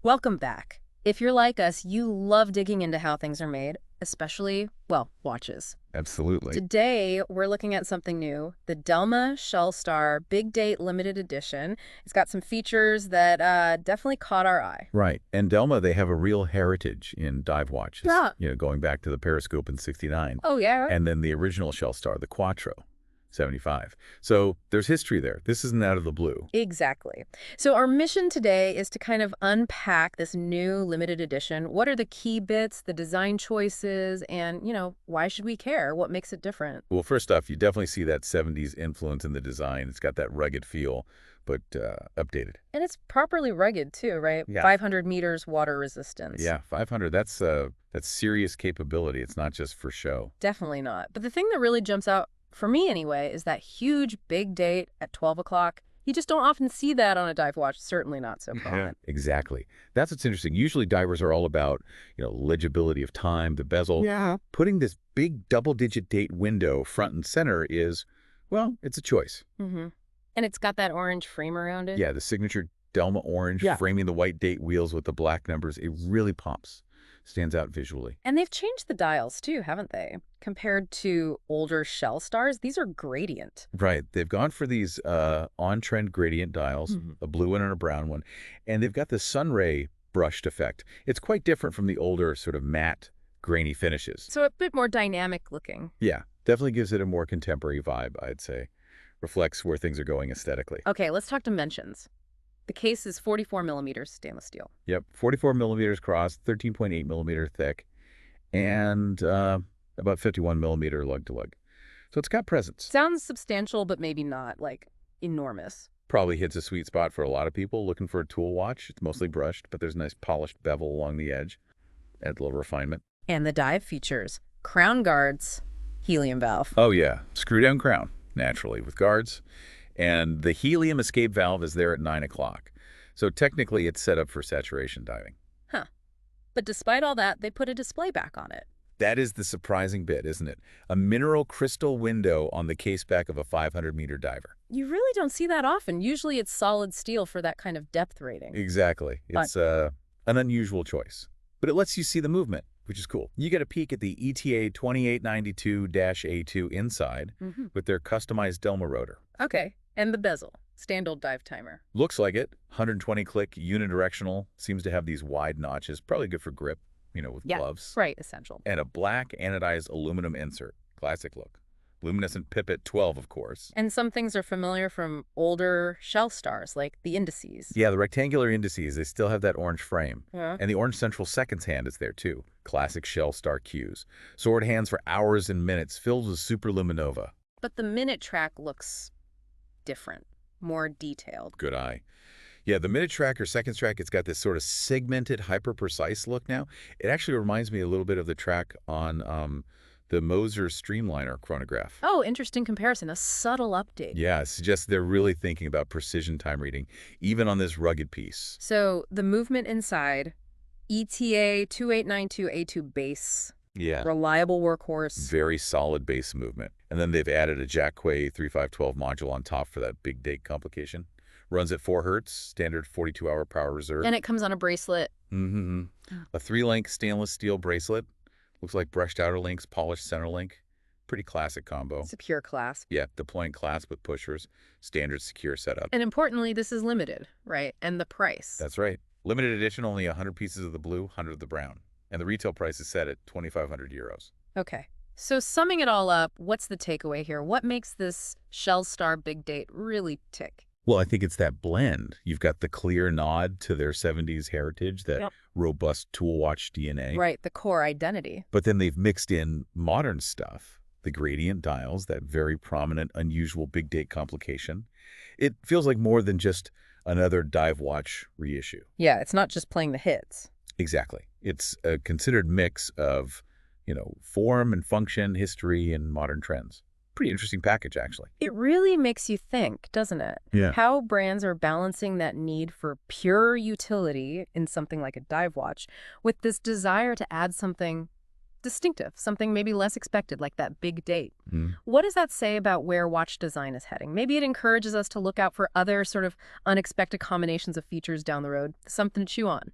Welcome back. If you're like us, you love digging into how things are made, especially, well, watches. Absolutely. Today, we're looking at something new, the Delma Shell Star Big Date Limited Edition. It's got some features that definitely caught our eye. Right. And Delma, they have a real heritage in dive watches, Yeah. going back to the periscope in '69, Oh, yeah? and then the original Shell Star, the Quattro, '75. So there's history there. This isn't out of the blue. Exactly. So our mission today is to kind of unpack this new limited edition. What are the key bits, the design choices, and, why should we care? What makes it different? Well, first off, you definitely see that '70s influence in the design. It's got that rugged feel, but updated. And it's properly rugged too, right? Yeah. 500 meters water resistance. Yeah, 500. That's serious capability. It's not just for show. Definitely not. But the thing that really jumps out, for me anyway, is that huge big date at 12 o'clock. You just don't often see that on a dive watch, certainly not so common. Exactly. That's what's interesting. Usually divers are all about, legibility of time, the bezel. Yeah. Putting this big double-digit date window front and center is, well, it's a choice. Mm-hmm. And it's got that orange frame around it? Yeah, the signature Delma orange framing the white date wheels with the black numbers, it really pops. Stands out visually. And they've changed the dials too, haven't they? Compared to older Shell Stars, these are gradient. Right. They've gone for these on-trend gradient dials, a blue one and a brown one, and they've got the sunray brushed effect. It's quite different from the older sort of matte, grainy finishes. So a bit more dynamic looking. Yeah, definitely gives it a more contemporary vibe, I'd say. Reflects where things are going aesthetically. Okay, let's talk dimensions. The case is 44 millimeters stainless steel. Yep, 44 millimeters cross, 13.8 millimeter thick, and about 51 millimeter lug to lug. So it's got presence. Sounds substantial, but maybe not, like, enormous. Probably hits a sweet spot for a lot of people looking for a tool watch. It's mostly brushed, but there's a nice polished bevel along the edge. Adds a little refinement. And the dive features crown guards, helium valve. Oh yeah, screw down crown, naturally, with guards. And the helium escape valve is there at 9 o'clock. So technically it's set up for saturation diving. Huh. But despite all that, they put a display back on it. That is the surprising bit, isn't it? A mineral crystal window on the caseback of a 500-meter diver. You really don't see that often. Usually it's solid steel for that kind of depth rating. Exactly. It's an unusual choice. But it lets you see the movement, which is cool. You get a peek at the ETA 2892-A2 inside with their customized Delma rotor. Okay. And the bezel. Standard dive timer. Looks like it. 120-click, unidirectional. Seems to have these wide notches. Probably good for grip, with gloves. Right, essential. And a black anodized aluminum insert. Classic look. Luminescent pipet 12, of course. And some things are familiar from older Shell Stars, like the indices. Yeah, the rectangular indices, they still have that orange frame. Yeah. And the orange central seconds hand is there, too. Classic Shell Star cues. Sword hands for hours and minutes, filled with superluminova. But the minute track looks different, more detailed. Good eye. Yeah, the minute track or seconds track, it's got this sort of segmented, hyper-precise look now. It actually reminds me a little bit of the track on the Moser Streamliner chronograph. Oh, interesting comparison. A subtle update. Yeah, it suggests they're really thinking about precision time reading, even on this rugged piece. So the movement inside, ETA 2892A2 base. Yeah. Reliable workhorse. Very solid base movement. And then they've added a Jackway 3512 module on top for that big date complication. Runs at 4 hertz, standard 42-hour power reserve. And it comes on a bracelet. A 3-link stainless steel bracelet. Looks like brushed outer links, polished center link. Pretty classic combo. Secure clasp. Yeah, deploying clasp with pushers. Standard secure setup. And importantly, this is limited, right? And the price. That's right. Limited edition, only 100 pieces of the blue, 100 of the brown. And the retail price is set at 2,500 euros. Okay. So summing it all up, what's the takeaway here? What makes this Shell Star Big Date really tick? Well, I think it's that blend. You've got the clear nod to their 70s heritage, that robust tool watch DNA. Right, the core identity. But then they've mixed in modern stuff, the gradient dials, that very prominent, unusual big date complication. It feels like more than just another dive watch reissue. Yeah, it's not just playing the hits. Exactly. It's a considered mix of, form and function, history, and modern trends. Pretty interesting package, actually. It really makes you think, doesn't it? Yeah. How brands are balancing that need for pure utility in something like a dive watch with this desire to add something distinctive, something maybe less expected, like that big date. What does that say about where watch design is heading? Maybe it encourages us to look out for other sort of unexpected combinations of features down the road, something to chew on.